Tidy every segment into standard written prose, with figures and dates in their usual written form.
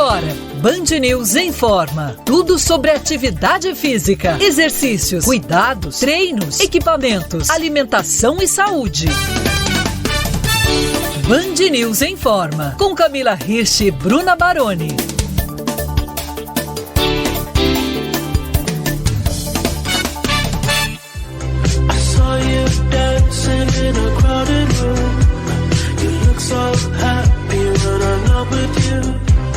agora, Band News informa. Tudo sobre atividade física, exercícios, cuidados, treinos, equipamentos, alimentação e saúde. Band News informa, com Camila Hirsch e Bruna Baroni.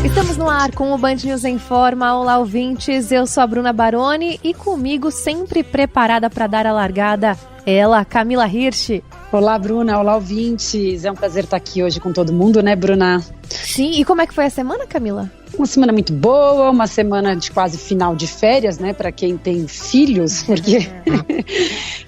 Estamos no ar com o Band News Informa. Olá, ouvintes, eu sou a Bruna Baroni e comigo, sempre preparada para dar a largada, ela, Camila Hirsch. Olá, Bruna, olá, ouvintes, é um prazer estar aqui hoje com todo mundo, né, Bruna? Sim, e como é que foi a semana, Camila? Uma semana muito boa, uma semana de quase final de férias, né, para quem tem filhos, porque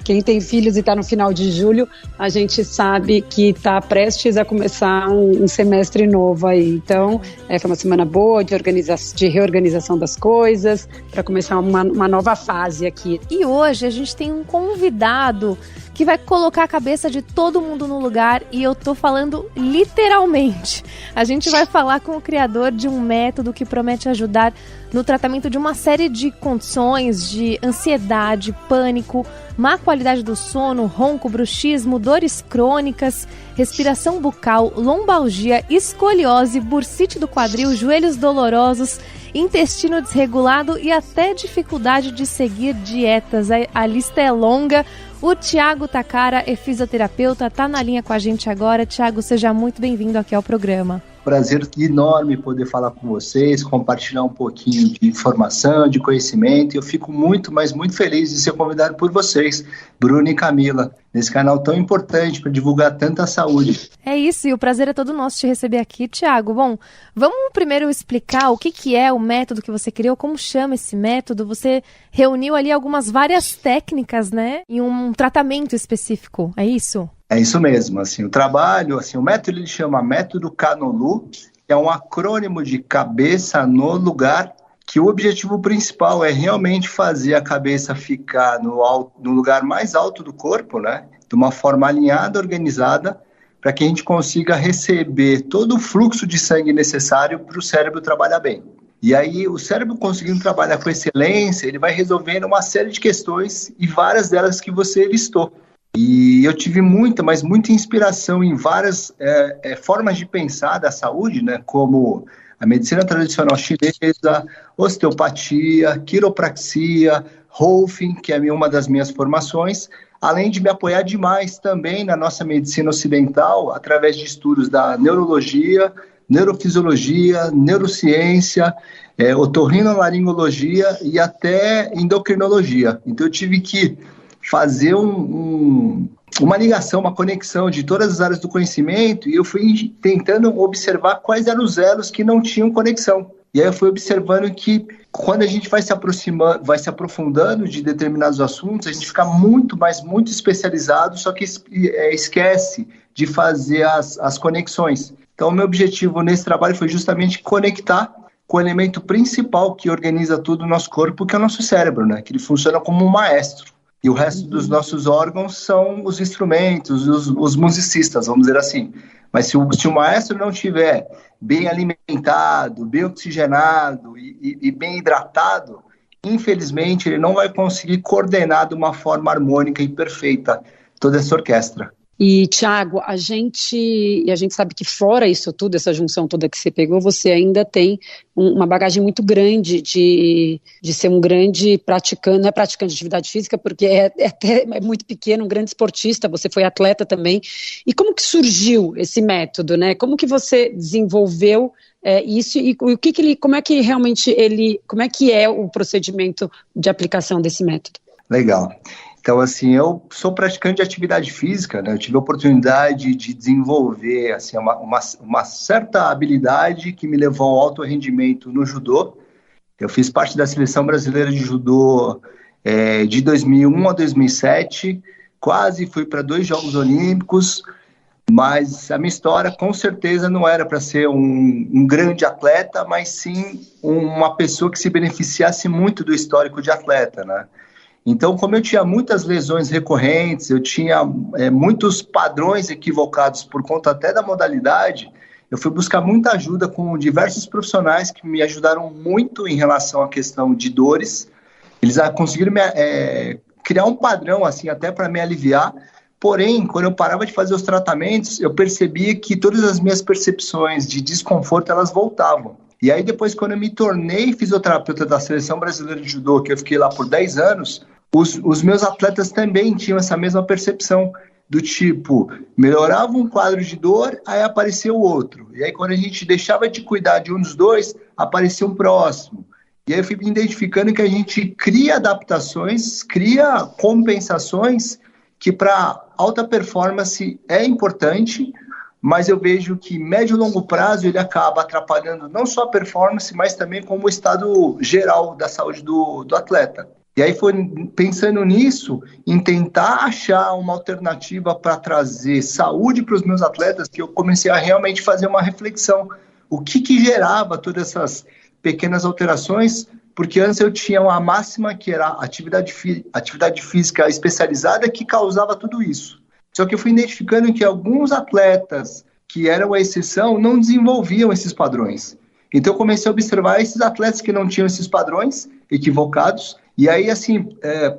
quem tem filhos e está no final de julho, a gente sabe que está prestes a começar um semestre novo aí. Então, foi uma semana boa de reorganização das coisas, para começar uma nova fase aqui. E hoje a gente tem um convidado que vai colocar a cabeça de todo mundo no lugar, e eu tô falando literalmente. A gente vai falar com o criador de um método que promete ajudar no tratamento de uma série de condições de ansiedade, pânico, má qualidade do sono, ronco, bruxismo, dores crônicas, respiração bucal, lombalgia, escoliose, bursite do quadril, joelhos dolorosos, intestino desregulado e até dificuldade de seguir dietas. A lista é longa. O Thiago Takara é fisioterapeuta, está na linha com a gente agora. Thiago, seja muito bem-vindo aqui ao programa. Prazer enorme poder falar com vocês, compartilhar um pouquinho de informação, de conhecimento. Eu fico muito, mas muito feliz de ser convidado por vocês, Bruna e Camila, nesse canal tão importante para divulgar tanta saúde. É isso, e o prazer é todo nosso te receber aqui, Thiago. Bom, vamos primeiro explicar o que é o método que você criou, como chama esse método. Você reuniu ali várias técnicas, né, em um tratamento específico, é isso? É isso mesmo, assim, o método ele chama Método Canolu, que é um acrônimo de cabeça no lugar, que o objetivo principal é realmente fazer a cabeça ficar no lugar mais alto do corpo, né, de uma forma alinhada, organizada, para que a gente consiga receber todo o fluxo de sangue necessário para o cérebro trabalhar bem. E aí, o cérebro conseguindo trabalhar com excelência, ele vai resolvendo uma série de questões, e várias delas que você listou. E eu tive muita inspiração em várias formas de pensar da saúde, né, como a medicina tradicional chinesa, osteopatia, quiropraxia, Rolfing, que é uma das minhas formações, além de me apoiar demais também na nossa medicina ocidental, através de estudos da neurologia, neurofisiologia, neurociência, otorrinolaringologia e até endocrinologia. Então eu tive que fazer uma ligação, uma conexão de todas as áreas do conhecimento, e eu fui tentando observar quais eram os elos que não tinham conexão. E aí eu fui observando que quando a gente vai se aproximando, vai se aprofundando de determinados assuntos, a gente fica muito especializado, só que esquece de fazer as conexões. Então o meu objetivo nesse trabalho foi justamente conectar com o elemento principal que organiza tudo o nosso corpo, que é o nosso cérebro, né? Que ele funciona como um maestro. E o resto dos nossos órgãos são os instrumentos, os musicistas, vamos dizer assim. Mas se o maestro não estiver bem alimentado, bem oxigenado e bem hidratado, infelizmente ele não vai conseguir coordenar de uma forma harmônica e perfeita toda essa orquestra. E, Thiago, a gente sabe que fora isso tudo, essa junção toda que você pegou, você ainda tem uma bagagem muito grande de ser um grande praticante, não é praticante de atividade física, porque é muito pequeno, um grande esportista, você foi atleta também. E como que surgiu esse método, né? Como que você desenvolveu isso e como é que é o procedimento de aplicação desse método? Legal. Então, assim, eu sou praticante de atividade física, né? Eu tive a oportunidade de desenvolver assim, uma certa habilidade que me levou ao alto rendimento no judô. Eu fiz parte da seleção brasileira de judô de 2001 a 2007, quase fui para 2 Jogos Olímpicos, mas a minha história com certeza não era para ser um grande atleta, mas sim uma pessoa que se beneficiasse muito do histórico de atleta, né? Então, como eu tinha muitas lesões recorrentes, eu tinha muitos padrões equivocados por conta até da modalidade, eu fui buscar muita ajuda com diversos profissionais que me ajudaram muito em relação à questão de dores. Eles conseguiram criar um padrão, assim, até para me aliviar. Porém, quando eu parava de fazer os tratamentos, eu percebia que todas as minhas percepções de desconforto, elas voltavam. E aí depois, quando eu me tornei fisioterapeuta da Seleção Brasileira de Judô, que eu fiquei lá por 10 anos, os meus atletas também tinham essa mesma percepção, do tipo, melhorava um quadro de dor, aí apareceu outro. E aí quando a gente deixava de cuidar de um dos dois, aparecia um próximo. E aí eu fui me identificando que a gente cria adaptações, cria compensações, que para alta performance é importante, mas eu vejo que médio e longo prazo ele acaba atrapalhando não só a performance, mas também como o estado geral da saúde do atleta. E aí foi pensando nisso, em tentar achar uma alternativa para trazer saúde para os meus atletas, que eu comecei a realmente fazer uma reflexão. O que gerava todas essas pequenas alterações? Porque antes eu tinha uma máxima que era atividade física especializada que causava tudo isso. Só que eu fui identificando que alguns atletas que eram a exceção não desenvolviam esses padrões. Então eu comecei a observar esses atletas que não tinham esses padrões equivocados. E aí, assim,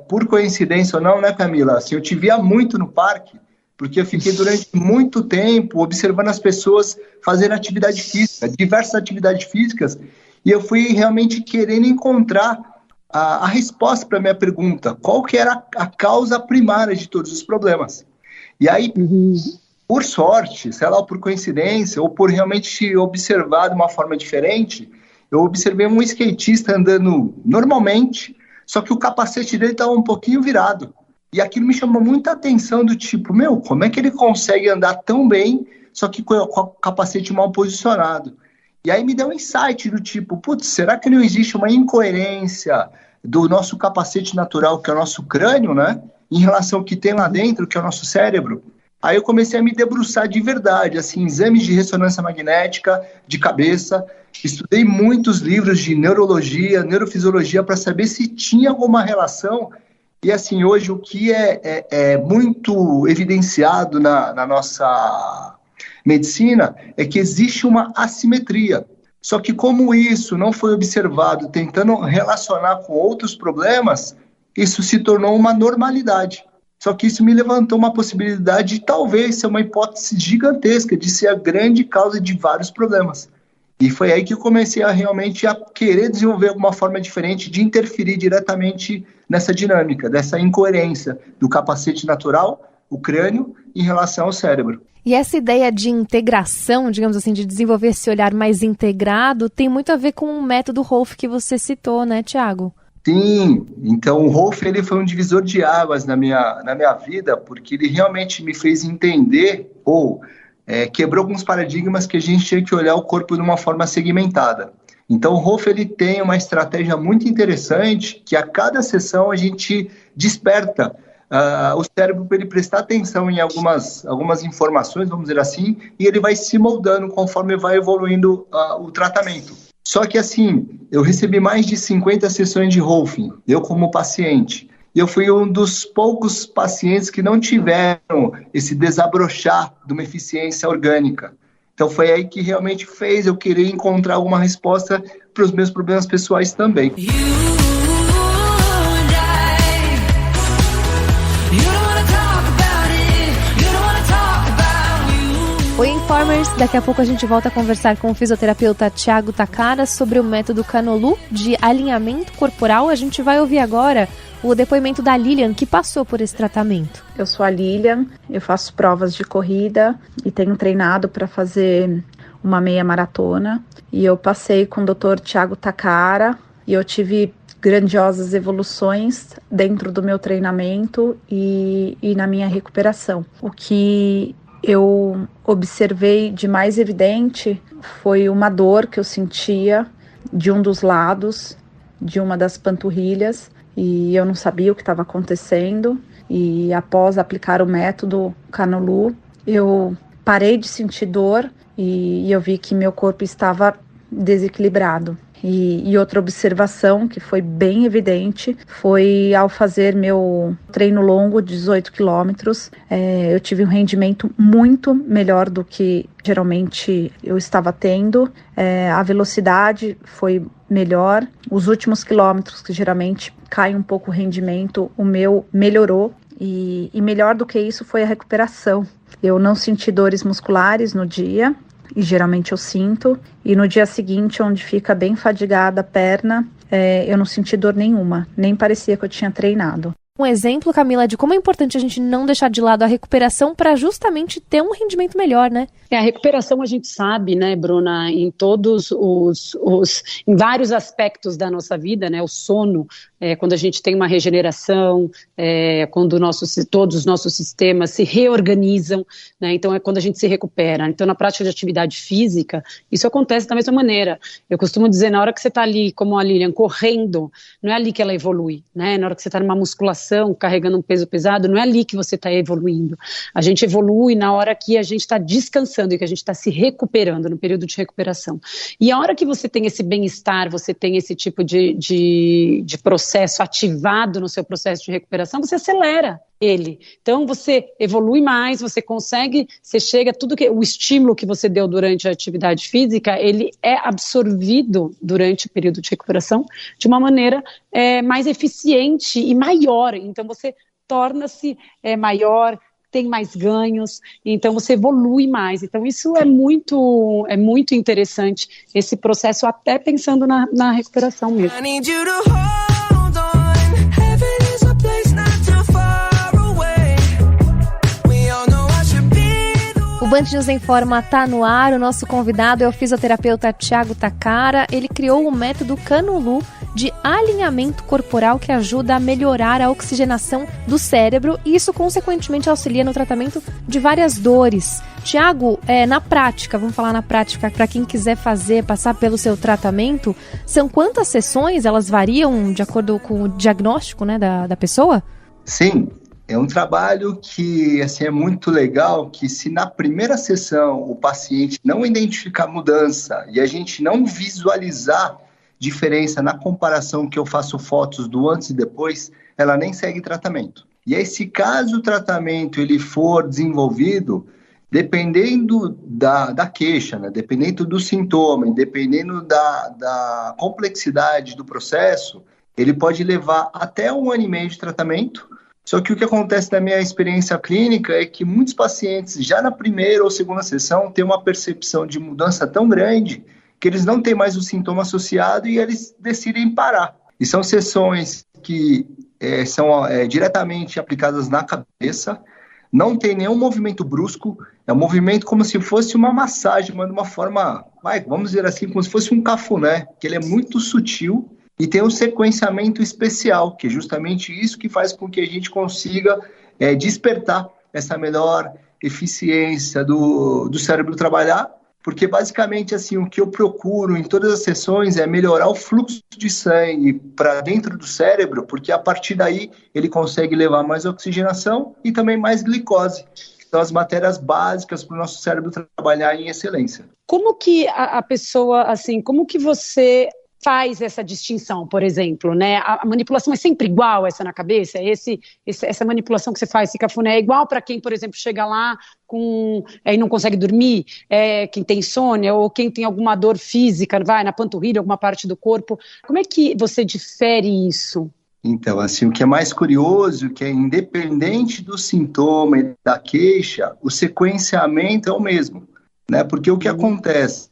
por coincidência ou não, né, Camila? Assim, eu te via muito no parque, porque eu fiquei durante muito tempo observando as pessoas fazendo atividade física, diversas atividades físicas, e eu fui realmente querendo encontrar a resposta para a minha pergunta, qual que era a causa primária de todos os problemas. E aí, por sorte, sei lá, por coincidência, ou por realmente observar de uma forma diferente, eu observei um skatista andando normalmente, só que o capacete dele estava um pouquinho virado. E aquilo me chamou muita atenção do tipo, como é que ele consegue andar tão bem, só que com o capacete mal posicionado? E aí me deu um insight do tipo, será que não existe uma incoerência do nosso capacete natural, que é o nosso crânio, né? Em relação ao que tem lá dentro, que é o nosso cérebro? Aí eu comecei a me debruçar de verdade, assim, exames de ressonância magnética, de cabeça, estudei muitos livros de neurologia, neurofisiologia, para saber se tinha alguma relação. E assim, hoje o que é muito evidenciado na nossa medicina é que existe uma assimetria. Só que como isso não foi observado tentando relacionar com outros problemas, isso se tornou uma normalidade. Só que isso me levantou uma possibilidade de talvez ser uma hipótese gigantesca de ser a grande causa de vários problemas. E foi aí que eu comecei realmente a querer desenvolver alguma forma diferente de interferir diretamente nessa dinâmica, dessa incoerência do capacete natural, o crânio, em relação ao cérebro. E essa ideia de integração, digamos assim, de desenvolver esse olhar mais integrado, tem muito a ver com o método Rolf que você citou, né, Thiago? Sim, então o Rolf ele foi um divisor de águas na minha vida, porque ele realmente me fez entender, quebrou alguns paradigmas que a gente tinha que olhar o corpo de uma forma segmentada. Então o Rolf ele tem uma estratégia muito interessante, que a cada sessão a gente desperta o cérebro para ele prestar atenção em algumas informações, vamos dizer assim, e ele vai se moldando conforme vai evoluindo o tratamento. Só que assim, eu recebi mais de 50 sessões de Rolf, eu como paciente. E eu fui um dos poucos pacientes que não tiveram esse desabrochar de uma eficiência orgânica. Então foi aí que realmente fez eu querer encontrar alguma resposta para os meus problemas pessoais também. Oi, Informers! Daqui a pouco a gente volta a conversar com o fisioterapeuta Thiago Takara sobre o método Canolu de alinhamento corporal. A gente vai ouvir agora o depoimento da Lilian, que passou por esse tratamento. Eu sou a Lilian, eu faço provas de corrida e tenho treinado para fazer uma meia maratona. E eu passei com o Dr. Thiago Takara e eu tive grandiosas evoluções dentro do meu treinamento e na minha recuperação. O que eu observei de mais evidente foi uma dor que eu sentia de um dos lados, de uma das panturrilhas, e eu não sabia o que estava acontecendo. E após aplicar o método Canolu, eu parei de sentir dor e eu vi que meu corpo estava desequilibrado. E outra observação que foi bem evidente foi ao fazer meu treino longo de 18 quilômetros, eu tive um rendimento muito melhor do que geralmente eu estava tendo, a velocidade foi melhor, os últimos quilômetros que geralmente cai um pouco o rendimento, o meu melhorou e melhor do que isso foi a recuperação. Eu não senti dores musculares no dia, e geralmente eu sinto, e no dia seguinte, onde fica bem fadigada a perna, eu não senti dor nenhuma, nem parecia que eu tinha treinado. Um exemplo, Camila, de como é importante a gente não deixar de lado a recuperação para justamente ter um rendimento melhor, né? A recuperação a gente sabe, né, Bruna, em todos em vários aspectos da nossa vida, né, o sono, quando a gente tem uma regeneração, quando todos os nossos sistemas se reorganizam, né, então é quando a gente se recupera. Então na prática de atividade física, isso acontece da mesma maneira. Eu costumo dizer, na hora que você está ali, como a Lilian, correndo, não é ali que ela evolui, né, na hora que você está numa musculação, carregando um peso pesado, não é ali que você está evoluindo. A gente evolui na hora que a gente está descansando e que a gente está se recuperando, no período de recuperação. E a hora que você tem esse bem-estar, você tem esse tipo de processo ativado no seu processo de recuperação, você acelera ele. Então você evolui mais, você consegue, você chega, o estímulo que você deu durante a atividade física, ele é absorvido durante o período de recuperação de uma maneira mais eficiente e maior. Então você torna-se maior, tem mais ganhos, então você evolui mais. Então isso é muito interessante, esse processo, até pensando na recuperação mesmo. O Band News Informa tá no ar, o nosso convidado é o fisioterapeuta Thiago Takara. Ele criou o método Canolu de alinhamento corporal que ajuda a melhorar a oxigenação do cérebro e isso consequentemente auxilia no tratamento de várias dores. Thiago, na prática, vamos falar na prática, para quem quiser passar pelo seu tratamento, são quantas sessões? Elas variam de acordo com o diagnóstico, né, da pessoa? Sim. É um trabalho que assim, é muito legal, que se na primeira sessão o paciente não identificar mudança e a gente não visualizar diferença na comparação que eu faço fotos do antes e depois, ela nem segue tratamento. E aí, se caso o tratamento ele for desenvolvido, dependendo da queixa, né, dependendo do sintoma, dependendo da complexidade do processo, ele pode levar até 1 ano e meio de tratamento. Só que o que acontece na minha experiência clínica é que muitos pacientes, já na primeira ou segunda sessão, têm uma percepção de mudança tão grande que eles não têm mais o sintoma associado e eles decidem parar. E são sessões que são diretamente aplicadas na cabeça, não tem nenhum movimento brusco, é um movimento como se fosse uma massagem, mas de uma forma, vamos dizer assim, como se fosse um cafuné, que ele é muito sutil. E tem um sequenciamento especial, que é justamente isso que faz com que a gente consiga despertar essa melhor eficiência do cérebro trabalhar, porque basicamente assim, o que eu procuro em todas as sessões é melhorar o fluxo de sangue para dentro do cérebro, porque a partir daí ele consegue levar mais oxigenação e também mais glicose, que são as matérias básicas para o nosso cérebro trabalhar em excelência. Como que a pessoa, assim, como que você faz essa distinção, por exemplo, né? A manipulação é sempre igual essa na cabeça? Essa manipulação que você faz, esse cafuné, é igual para quem, por exemplo, chega lá e não consegue dormir, quem tem insônia ou quem tem alguma dor física, na panturrilha, alguma parte do corpo. Como é que você difere isso? Então, assim, o que é mais curioso, que é independente do sintoma e da queixa, o sequenciamento é o mesmo, né? Porque o que acontece...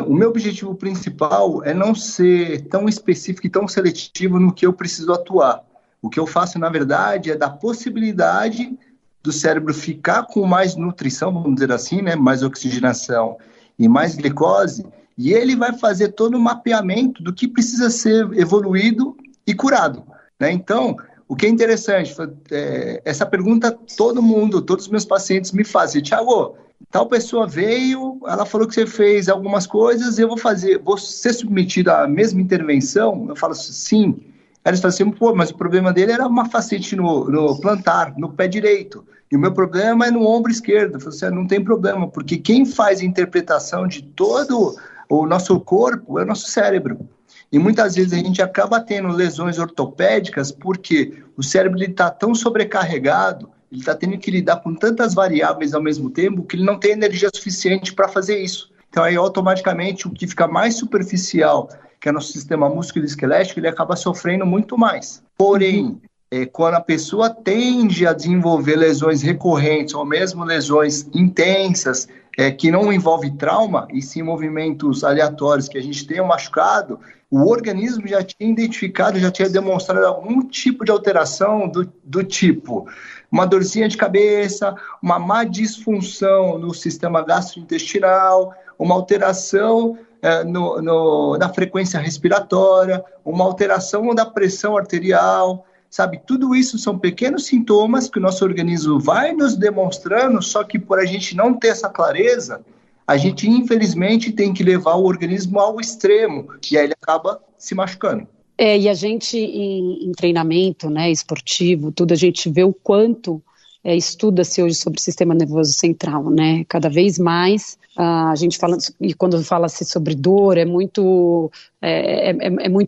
O meu objetivo principal é não ser tão específico e tão seletivo no que eu preciso atuar. O que eu faço, na verdade, é dar possibilidade do cérebro ficar com mais nutrição, vamos dizer assim, né? Mais oxigenação e mais glicose, e ele vai fazer todo o mapeamento do que precisa ser evoluído e curado, né? Então, o que é interessante, essa pergunta todos os meus pacientes me fazem: Thiago, tal pessoa veio, ela falou que você fez algumas coisas, vou ser submetido à mesma intervenção? Eu falo sim. Eles falam assim, mas o problema dele era uma facete no plantar, no pé direito, e o meu problema é no ombro esquerdo. Eu falo assim, não tem problema, porque quem faz a interpretação de toda o nosso corpo é o nosso cérebro. E muitas vezes a gente acaba tendo lesões ortopédicas porque o cérebro está tão sobrecarregado, ele está tendo que lidar com tantas variáveis ao mesmo tempo que ele não tem energia suficiente para fazer isso. Então aí automaticamente o que fica mais superficial, que é o nosso sistema músculo-esquelético, ele acaba sofrendo muito mais. Porém, quando a pessoa tende a desenvolver lesões recorrentes ou mesmo lesões intensas, que não envolve trauma, e sim movimentos aleatórios que a gente tenha machucado, o organismo já tinha identificado, já tinha demonstrado algum tipo de alteração do tipo uma dorzinha de cabeça, uma má disfunção no sistema gastrointestinal, uma alteração na frequência respiratória, uma alteração da pressão arterial, sabe? Tudo isso são pequenos sintomas que o nosso organismo vai nos demonstrando, só que por a gente não ter essa clareza, a gente infelizmente tem que levar o organismo ao extremo, e aí ele acaba se machucando. E a gente em treinamento, né, esportivo, tudo, a gente vê o quanto estuda-se hoje sobre o sistema nervoso central, né? Cada vez mais a gente fala, e quando fala-se sobre dor, é muito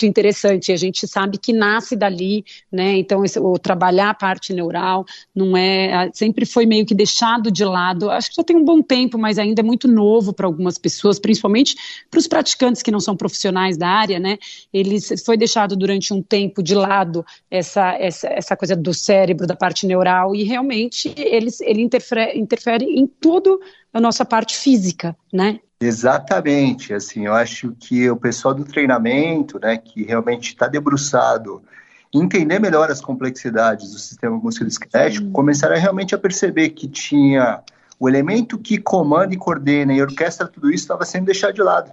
interessante. A gente sabe que nasce dali, né? Então, o trabalhar a parte neural sempre foi meio que deixado de lado. Acho que já tem um bom tempo, mas ainda é muito novo para algumas pessoas, principalmente para os praticantes que não são profissionais da área, né? Foi deixado durante um tempo de lado essa coisa do cérebro, da parte neural, e realmente ele interfere em tudo a nossa parte física, né? Exatamente, assim, eu acho que o pessoal do treinamento, né, que realmente está debruçado em entender melhor as complexidades do sistema musculoesquelético, começaram realmente a perceber que tinha o elemento que comanda e coordena e orquestra tudo isso estava sendo deixado de lado.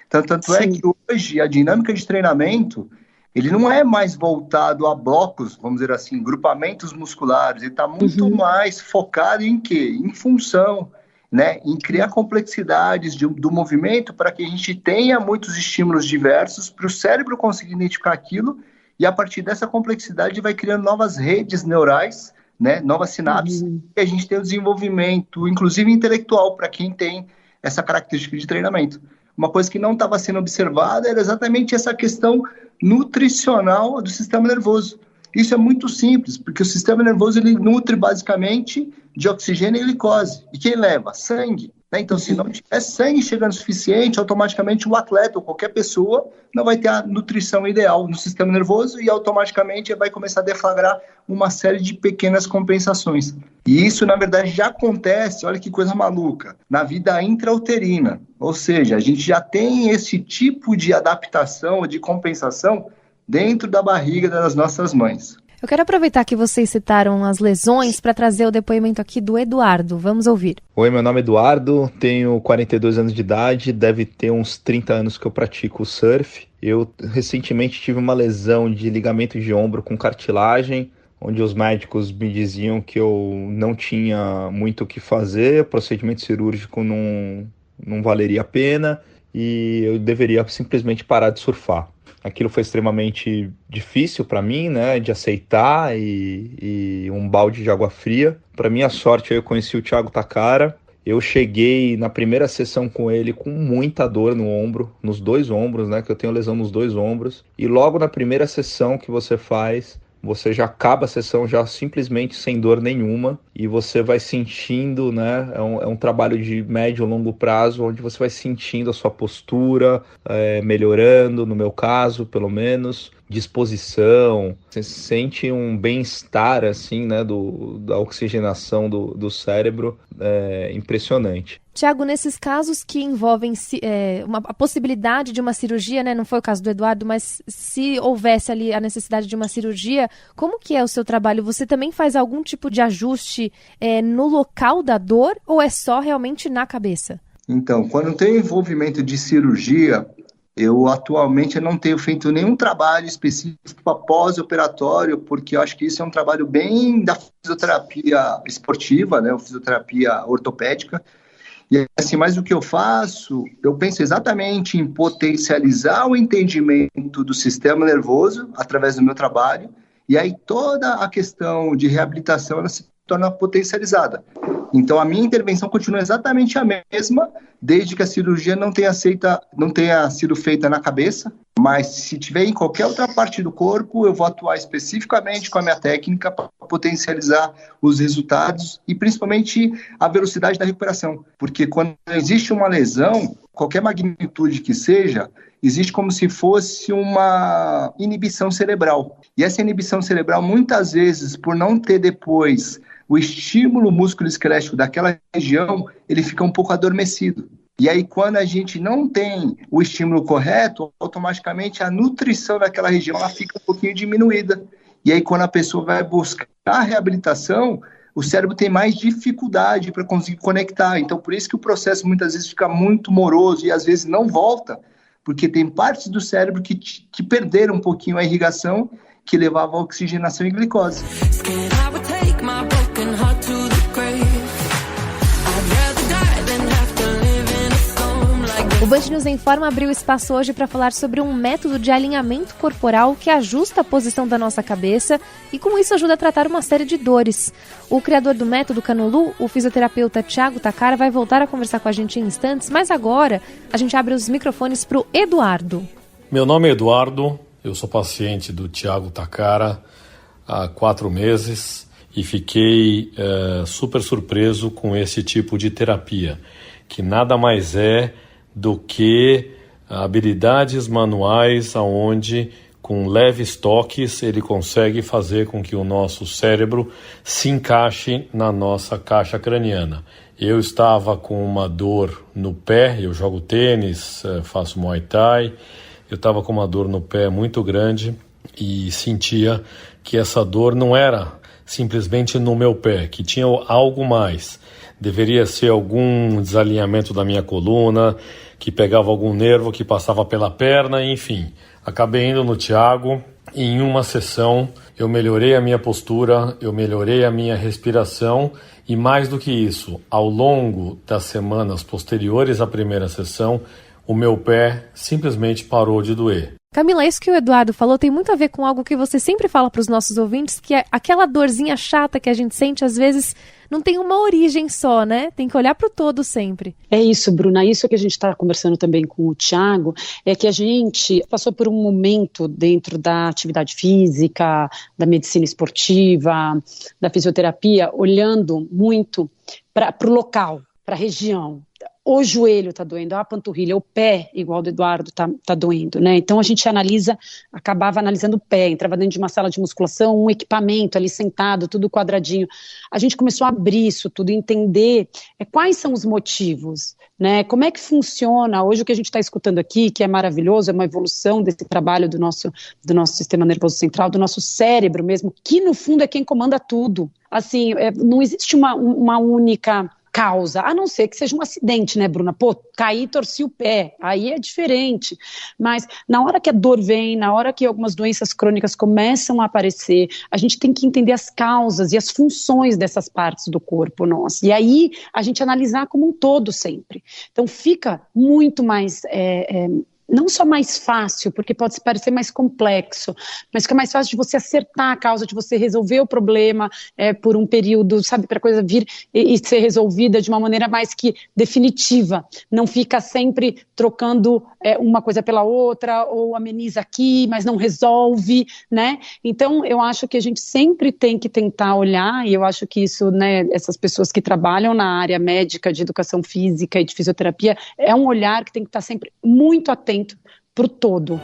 Tanto é que hoje a dinâmica de treinamento, ele não é mais voltado a blocos, vamos dizer assim, grupamentos musculares, ele está muito mais focado em quê? Em função, né, em criar complexidades do movimento para que a gente tenha muitos estímulos diversos para o cérebro conseguir identificar aquilo, e a partir dessa complexidade vai criando novas redes neurais, né, novas sinapses, e a gente tem o desenvolvimento, inclusive intelectual, para quem tem essa característica de treinamento. Uma coisa que não estava sendo observada era exatamente essa questão nutricional do sistema nervoso. Isso é muito simples, porque o sistema nervoso ele nutre basicamente de oxigênio e glicose. E quem leva? Sangue. Né? Então, se não tiver sangue chegando suficiente, automaticamente o atleta ou qualquer pessoa não vai ter a nutrição ideal no sistema nervoso e automaticamente vai começar a deflagrar uma série de pequenas compensações. E isso, na verdade, já acontece, olha que coisa maluca, na vida intrauterina. Ou seja, a gente já tem esse tipo de adaptação, de compensação dentro da barriga das nossas mães. Eu quero aproveitar que vocês citaram as lesões para trazer o depoimento aqui do Eduardo. Vamos ouvir. Oi, meu nome é Eduardo, tenho 42 anos de idade, deve ter uns 30 anos que eu pratico surf. Eu recentemente tive uma lesão de ligamento de ombro com cartilagem, onde os médicos me diziam que eu não tinha muito o que fazer, o procedimento cirúrgico não valeria a pena e eu deveria simplesmente parar de surfar. Aquilo foi extremamente difícil para mim, né, de aceitar e um balde de água fria. Para minha sorte, eu conheci o Thiago Takara. Eu cheguei na primeira sessão com ele com muita dor no ombro, nos dois ombros, né, que eu tenho lesão nos dois ombros. E logo na primeira sessão que você faz, você já acaba a sessão já simplesmente sem dor nenhuma e você vai sentindo, né, é um trabalho de médio e longo prazo, onde você vai sentindo a sua postura melhorando, no meu caso, pelo menos, disposição, você sente um bem-estar, assim, né, da oxigenação do cérebro, impressionante. Tiago, nesses casos que envolvem a possibilidade de uma cirurgia, né, não foi o caso do Eduardo, mas se houvesse ali a necessidade de uma cirurgia, como que é o seu trabalho? Você também faz algum tipo de ajuste no local da dor ou é só realmente na cabeça? Então, quando tem envolvimento de cirurgia, eu atualmente não tenho feito nenhum trabalho específico para pós-operatório, porque eu acho que isso é um trabalho bem da fisioterapia esportiva, né, fisioterapia ortopédica. E assim, mas o que eu faço, eu penso exatamente em potencializar o entendimento do sistema nervoso através do meu trabalho, e aí toda a questão de reabilitação ela se torna potencializada. Então, a minha intervenção continua exatamente a mesma, desde que a cirurgia não tenha sido feita na cabeça, mas se tiver em qualquer outra parte do corpo, eu vou atuar especificamente com a minha técnica para potencializar os resultados e principalmente a velocidade da recuperação. Porque quando existe uma lesão, qualquer magnitude que seja, existe como se fosse uma inibição cerebral. E essa inibição cerebral, muitas vezes, por não ter depois o estímulo músculo-esquelético daquela região, ele fica um pouco adormecido. E aí, quando a gente não tem o estímulo correto, automaticamente a nutrição daquela região ela fica um pouquinho diminuída. E aí, quando a pessoa vai buscar a reabilitação, o cérebro tem mais dificuldade para conseguir conectar. Então, por isso que o processo muitas vezes fica muito moroso e às vezes não volta, porque tem partes do cérebro que perderam um pouquinho a irrigação que levava a oxigenação e glicose. O Band News Informa abriu espaço hoje para falar sobre um método de alinhamento corporal que ajusta a posição da nossa cabeça e com isso ajuda a tratar uma série de dores. O criador do método Canolu, o fisioterapeuta Thiago Takara, vai voltar a conversar com a gente em instantes, mas agora a gente abre os microfones para o Eduardo. Meu nome é Eduardo, eu sou paciente do Thiago Takara há 4 meses e fiquei super surpreso com esse tipo de terapia, que nada mais é do que habilidades manuais onde, com leves toques, ele consegue fazer com que o nosso cérebro se encaixe na nossa caixa craniana. Eu estava com uma dor no pé, eu jogo tênis, faço Muay Thai, eu estava com uma dor no pé muito grande e sentia que essa dor não era simplesmente no meu pé, que tinha algo mais. Deveria ser algum desalinhamento da minha coluna, que pegava algum nervo que passava pela perna, enfim. Acabei indo no Thiago e em uma sessão eu melhorei a minha postura, eu melhorei a minha respiração e mais do que isso, ao longo das semanas posteriores à primeira sessão, o meu pé simplesmente parou de doer. Camila, isso que o Eduardo falou tem muito a ver com algo que você sempre fala para os nossos ouvintes, que é aquela dorzinha chata que a gente sente, às vezes, não tem uma origem só, né? Tem que olhar para o todo sempre. É isso, Bruna. Isso que a gente está conversando também com o Thiago, é que a gente passou por um momento dentro da atividade física, da medicina esportiva, da fisioterapia, olhando muito para o local, para a região. O joelho está doendo, a panturrilha, o pé, igual do Eduardo, está doendo, né? Então a gente acabava analisando o pé, entrava dentro de uma sala de musculação, um equipamento ali sentado, tudo quadradinho. A gente começou a abrir isso tudo, entender quais são os motivos, né? Como é que funciona hoje o que a gente está escutando aqui, que é maravilhoso, é uma evolução desse trabalho do nosso sistema nervoso central, do nosso cérebro mesmo, que no fundo é quem comanda tudo. Assim, não existe uma única causa, a não ser que seja um acidente, né, Bruna? Pô, caí e torci o pé, aí é diferente. Mas na hora que a dor vem, na hora que algumas doenças crônicas começam a aparecer, a gente tem que entender as causas e as funções dessas partes do corpo nosso. E aí a gente analisar como um todo sempre. Então fica muito mais não só mais fácil, porque pode parecer mais complexo, mas fica mais fácil de você acertar a causa, de você resolver o problema por um período, sabe, para a coisa vir e ser resolvida de uma maneira mais que definitiva. Não fica sempre trocando uma coisa pela outra, ou ameniza aqui, mas não resolve, né? Então, eu acho que a gente sempre tem que tentar olhar, e eu acho que isso, né, essas pessoas que trabalham na área médica, de educação física e de fisioterapia, é um olhar que tem que estar sempre muito atento pro todo.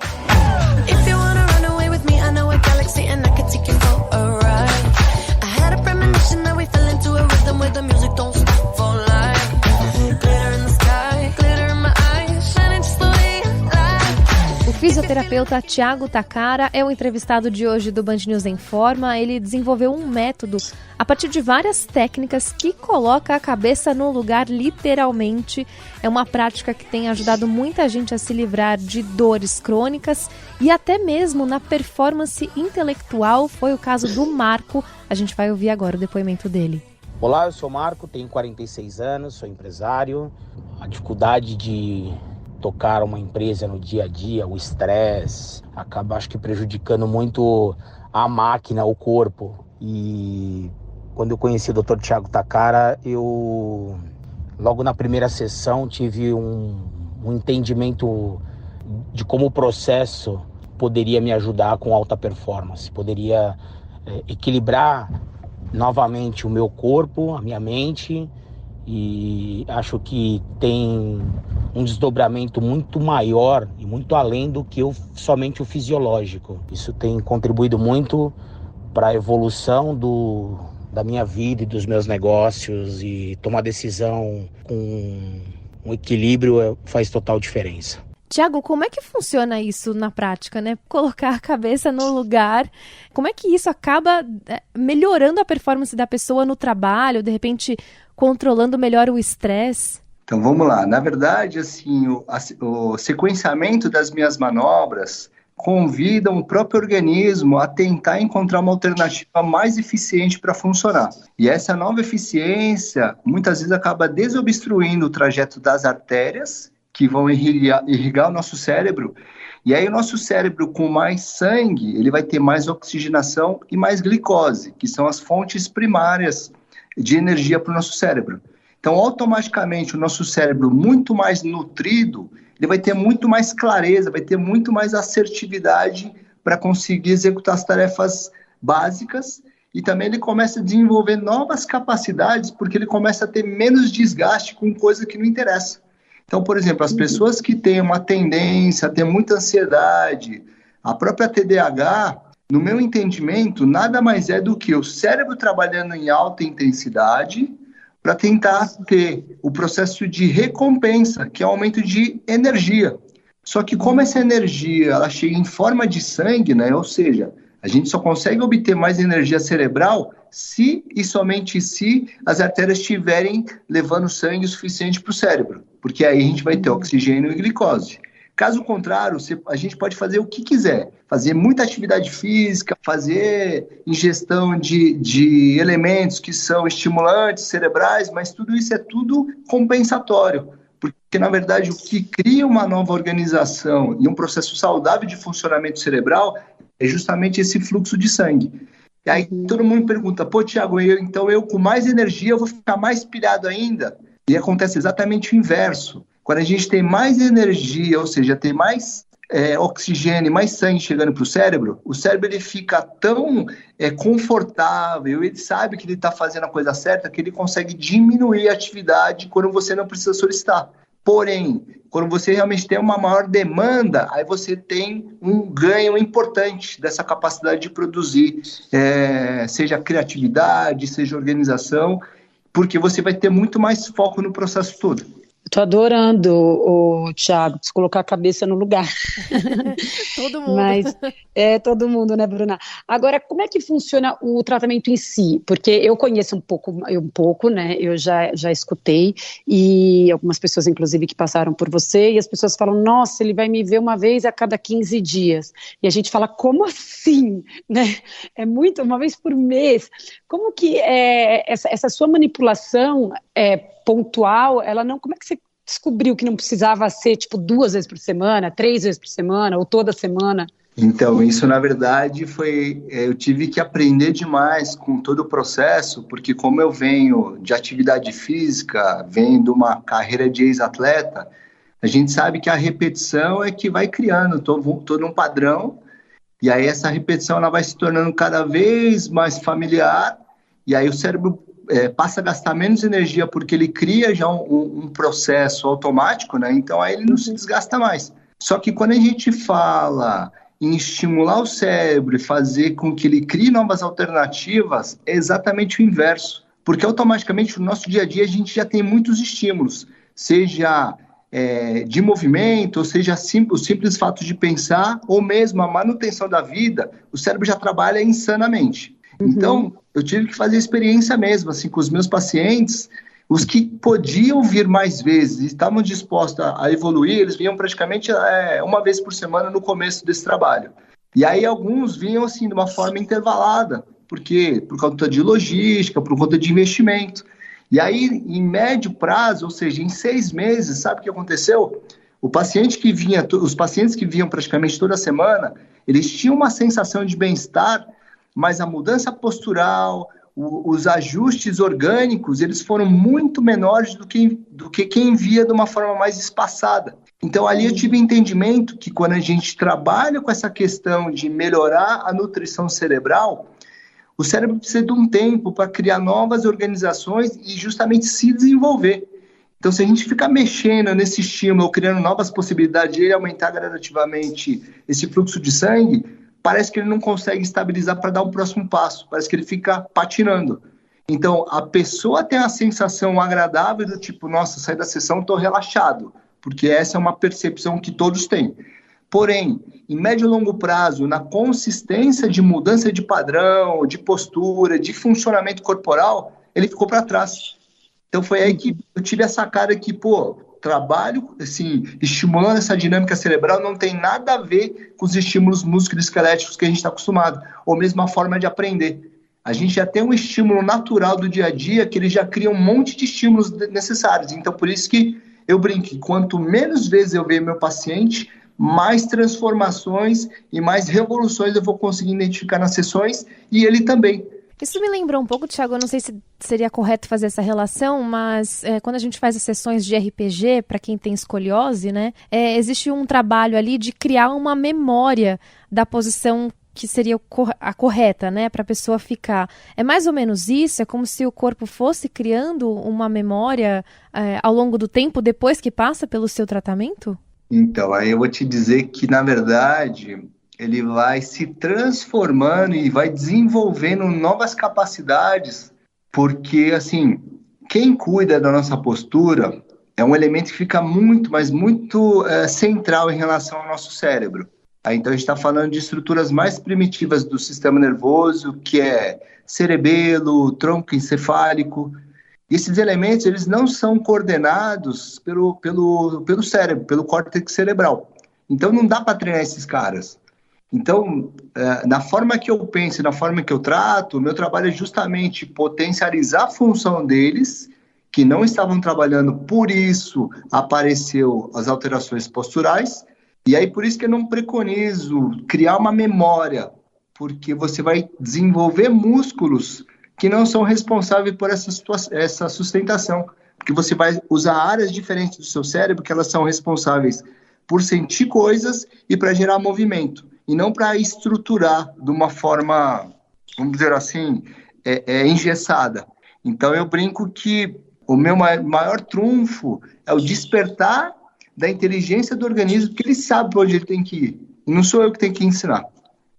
O fisioterapeuta Thiago Takara é o entrevistado de hoje do Band News Informa. Ele desenvolveu um método a partir de várias técnicas que coloca a cabeça no lugar literalmente. É uma prática que tem ajudado muita gente a se livrar de dores crônicas e até mesmo na performance intelectual. Foi o caso do Marco. A gente vai ouvir agora o depoimento dele. Olá, eu sou o Marco, tenho 46 anos, sou empresário. A dificuldade de tocar uma empresa no dia a dia, o estresse, acaba, acho que, prejudicando muito a máquina, o corpo. E Quando eu conheci o Dr. Tiago Takara, eu logo na primeira sessão tive um entendimento de como o processo poderia me ajudar com alta performance, poderia equilibrar novamente o meu corpo, a minha mente, e acho que tem um desdobramento muito maior e muito além do que somente o fisiológico. Isso tem contribuído muito para a evolução da minha vida e dos meus negócios, e tomar decisão com um equilíbrio faz total diferença. Tiago, como é que funciona isso na prática, né? Colocar a cabeça no lugar, como é que isso acaba melhorando a performance da pessoa no trabalho, de repente controlando melhor o estresse? Então vamos lá, na verdade, assim, o sequenciamento das minhas manobras convidam o próprio organismo a tentar encontrar uma alternativa mais eficiente para funcionar. E essa nova eficiência, muitas vezes, acaba desobstruindo o trajeto das artérias, que vão irrigar o nosso cérebro, e aí o nosso cérebro com mais sangue, ele vai ter mais oxigenação e mais glicose, que são as fontes primárias de energia para o nosso cérebro. Então, automaticamente, o nosso cérebro muito mais nutrido, ele vai ter muito mais clareza, vai ter muito mais assertividade para conseguir executar as tarefas básicas, e também ele começa a desenvolver novas capacidades, porque ele começa a ter menos desgaste com coisa que não interessa. Então, por exemplo, as pessoas que têm uma tendência a ter muita ansiedade, a própria TDAH, no meu entendimento, nada mais é do que o cérebro trabalhando em alta intensidade para tentar ter o processo de recompensa, que é o aumento de energia. Só que como essa energia ela chega em forma de sangue, né? Ou seja, a gente só consegue obter mais energia cerebral se e somente se as artérias estiverem levando sangue o suficiente para o cérebro, porque aí a gente vai ter oxigênio e glicose. Caso contrário, a gente pode fazer o que quiser, fazer muita atividade física, fazer ingestão de elementos que são estimulantes cerebrais, mas tudo isso é tudo compensatório, porque na verdade o que cria uma nova organização e um processo saudável de funcionamento cerebral é justamente esse fluxo de sangue. E aí todo mundo me pergunta, pô, Tiago, então eu com mais energia eu vou ficar mais pilhado ainda? E acontece exatamente o inverso. Quando a gente tem mais energia, ou seja, tem mais oxigênio, mais sangue chegando para o cérebro ele fica tão confortável, ele sabe que ele está fazendo a coisa certa, que ele consegue diminuir a atividade quando você não precisa solicitar. Porém, quando você realmente tem uma maior demanda, aí você tem um ganho importante dessa capacidade de produzir, seja criatividade, seja organização, porque você vai ter muito mais foco no processo todo. Estou adorando, Tiago, se colocar a cabeça no lugar. Todo mundo. Mas todo mundo, né, Bruna? Agora, como é que funciona o tratamento em si? Porque eu conheço um pouco, né? Eu já escutei, e algumas pessoas, inclusive, que passaram por você, e as pessoas falam, nossa, ele vai me ver uma vez a cada 15 dias. E a gente fala, como assim? Né? É muito, uma vez por mês. Como que essa sua manipulação pontual, como é que você descobriu que não precisava ser, 2 vezes por semana, 3 vezes por semana, ou toda semana? Então, isso na verdade eu tive que aprender demais com todo o processo, porque como eu venho de atividade física, venho de uma carreira de ex-atleta, a gente sabe que a repetição é que vai criando todo um padrão, e aí essa repetição ela vai se tornando cada vez mais familiar, e aí o cérebro passa a gastar menos energia porque ele cria já um processo automático, né? Então aí ele não se desgasta mais. Só que quando a gente fala em estimular o cérebro e fazer com que ele crie novas alternativas, é exatamente o inverso. Porque automaticamente no nosso dia a dia a gente já tem muitos estímulos, seja de movimento, ou seja o simples fato de pensar, ou mesmo a manutenção da vida, o cérebro já trabalha insanamente. Então, eu tive que fazer experiência mesmo, assim, com os meus pacientes, os que podiam vir mais vezes e estavam dispostos a evoluir, eles vinham praticamente uma vez por semana no começo desse trabalho. E aí alguns vinham, assim, de uma forma intervalada, por conta de logística, por conta de investimento. E aí, em médio prazo, ou seja, em 6 meses, sabe o que aconteceu? Os pacientes que vinham praticamente toda semana, eles tinham uma sensação de bem-estar, mas a mudança postural, os ajustes orgânicos, eles foram muito menores do que quem via de uma forma mais espaçada. Então, ali eu tive entendimento que quando a gente trabalha com essa questão de melhorar a nutrição cerebral, o cérebro precisa de um tempo para criar novas organizações e justamente se desenvolver. Então, se a gente ficar mexendo nesse estímulo, criando novas possibilidades de ele aumentar gradativamente esse fluxo de sangue, parece que ele não consegue estabilizar para dar o próximo passo, parece que ele fica patinando. Então, a pessoa tem a sensação agradável do tipo, nossa, saí da sessão, estou relaxado, porque essa é uma percepção que todos têm. Porém, em médio e longo prazo, na consistência de mudança de padrão, de postura, de funcionamento corporal, ele ficou para trás. Então, foi aí que eu tive essa cara que, trabalho, assim, estimulando essa dinâmica cerebral não tem nada a ver com os estímulos musculoesqueléticos que a gente está acostumado, ou mesmo a forma de aprender. A gente já tem um estímulo natural do dia a dia que ele já cria um monte de estímulos necessários. Então, por isso que eu brinco, quanto menos vezes eu ver meu paciente, mais transformações e mais revoluções eu vou conseguir identificar nas sessões, e ele também. Isso me lembrou um pouco, Thiago, eu não sei se seria correto fazer essa relação, mas quando a gente faz as sessões de RPG, para quem tem escoliose, né, existe um trabalho ali de criar uma memória da posição que seria a correta, né, para a pessoa ficar. É mais ou menos isso? É como se o corpo fosse criando uma memória ao longo do tempo, depois que passa pelo seu tratamento? Então, aí eu vou te dizer que, na verdade, ele vai se transformando e vai desenvolvendo novas capacidades, porque, assim, quem cuida da nossa postura é um elemento que fica muito, mas muito central em relação ao nosso cérebro. Então, a gente está falando de estruturas mais primitivas do sistema nervoso, que é cerebelo, tronco encefálico. E esses elementos, eles não são coordenados pelo cérebro, pelo córtex cerebral. Então, não dá para treinar esses caras. Então, na forma que eu penso, na forma que eu trato, o meu trabalho é justamente potencializar a função deles, que não estavam trabalhando, por isso apareceu as alterações posturais. E aí, por isso que eu não preconizo criar uma memória, porque você vai desenvolver músculos que não são responsáveis por essa sustentação, porque você vai usar áreas diferentes do seu cérebro que elas são responsáveis por sentir coisas e para gerar movimento, e não para estruturar de uma forma, vamos dizer assim, engessada. Então eu brinco que o meu maior trunfo é o despertar da inteligência do organismo, porque ele sabe para onde ele tem que ir, e não sou eu que tenho que ensinar.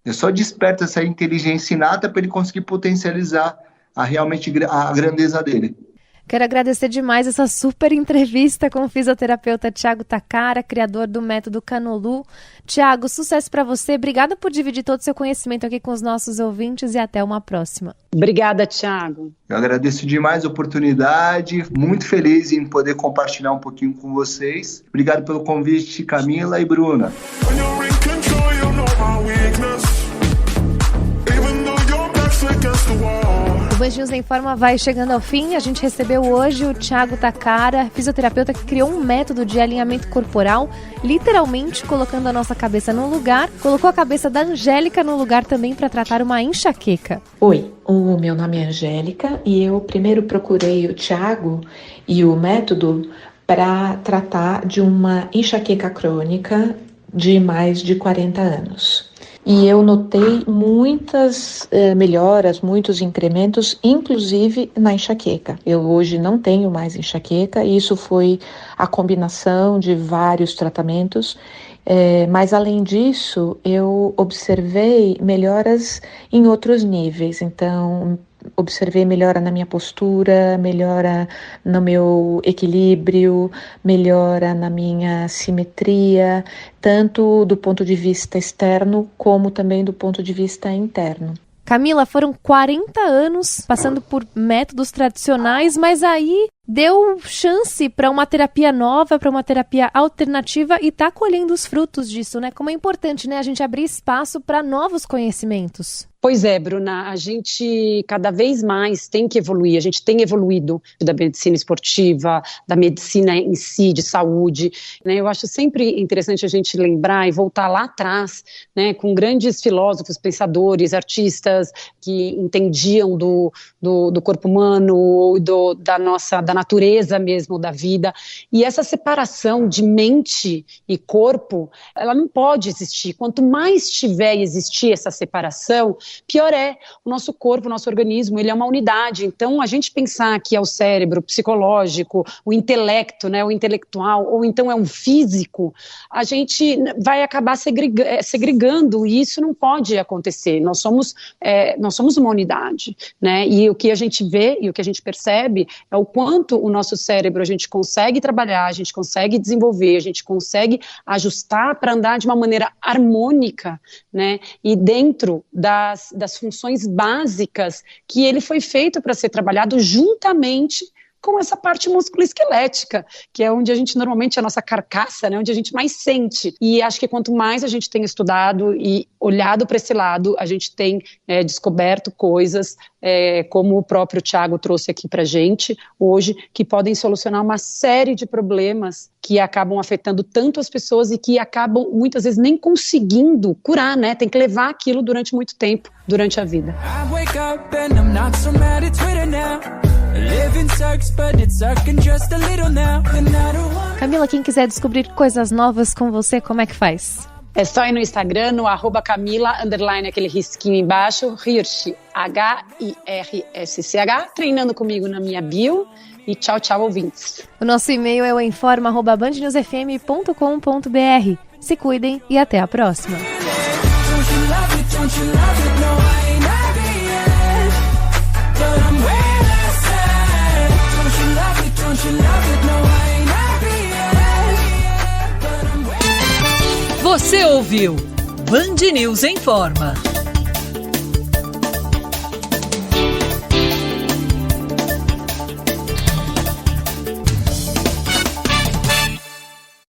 Eu só desperto essa inteligência inata para ele conseguir potencializar realmente a grandeza dele. Quero agradecer demais essa super entrevista com o fisioterapeuta Thiago Takara, criador do método Canolu. Thiago, sucesso para você. Obrigada por dividir todo o seu conhecimento aqui com os nossos ouvintes e até uma próxima. Obrigada, Thiago. Eu agradeço demais a oportunidade, muito feliz em poder compartilhar um pouquinho com vocês. Obrigado pelo convite, Camila e Bruna. O Band News em Forma vai chegando ao fim. A gente recebeu hoje o Thiago Takara, fisioterapeuta que criou um método de alinhamento corporal, literalmente colocando a nossa cabeça no lugar, colocou a cabeça da Angélica no lugar também para tratar uma enxaqueca. Oi, o meu nome é Angélica e eu primeiro procurei o Thiago e o método para tratar de uma enxaqueca crônica de mais de 40 anos. E eu notei muitas melhoras, muitos incrementos, inclusive na enxaqueca. Eu hoje não tenho mais enxaqueca, e isso foi a combinação de vários tratamentos. Mas além disso, eu observei melhoras em outros níveis. Então, observei melhora na minha postura, melhora no meu equilíbrio, melhora na minha simetria, tanto do ponto de vista externo como também do ponto de vista interno. Camila, foram 40 anos passando por métodos tradicionais, mas aí deu chance para uma terapia nova, para uma terapia alternativa e tá colhendo os frutos disso, né? Como é importante, né, a gente abrir espaço para novos conhecimentos. Pois é, Bruna, a gente cada vez mais tem que evoluir, a gente tem evoluído da medicina esportiva, da medicina em si, de saúde, né? Eu acho sempre interessante a gente lembrar e voltar lá atrás, né, com grandes filósofos, pensadores, artistas que entendiam do corpo humano, da natureza mesmo, da vida, e essa separação de mente e corpo, ela não pode existir. Quanto mais tiver e existir essa separação, pior é. O nosso corpo, o nosso organismo, ele é uma unidade. Então, a gente pensar que é o cérebro, o psicológico, o intelecto, né, o intelectual, ou então é um físico, a gente vai acabar segregando, e isso não pode acontecer. Nós somos uma unidade, né? E o que a gente vê e o que a gente percebe é o quanto o nosso cérebro a gente consegue trabalhar, a gente consegue desenvolver, a gente consegue ajustar para andar de uma maneira harmônica, né? E dentro das funções básicas que ele foi feito para ser trabalhado juntamente com essa parte musculoesquelética, que é onde a gente normalmente, a nossa carcaça, né, onde a gente mais sente. E acho que quanto mais a gente tem estudado e olhado para esse lado, a gente tem descoberto coisas, como o próprio Thiago trouxe aqui para a gente hoje, que podem solucionar uma série de problemas que acabam afetando tanto as pessoas e que acabam muitas vezes nem conseguindo curar, né? Tem que levar aquilo durante muito tempo, durante a vida. Camila, quem quiser descobrir coisas novas com você, como é que faz? É só ir no Instagram, no @Camila, _ aquele risquinho embaixo, Hirsch, HIRSCH, treinando comigo na minha bio. E tchau, tchau, ouvintes. O nosso e-mail é o informa@bandnewsfm.com.br. Se cuidem e até a próxima. Você ouviu Band News Informa.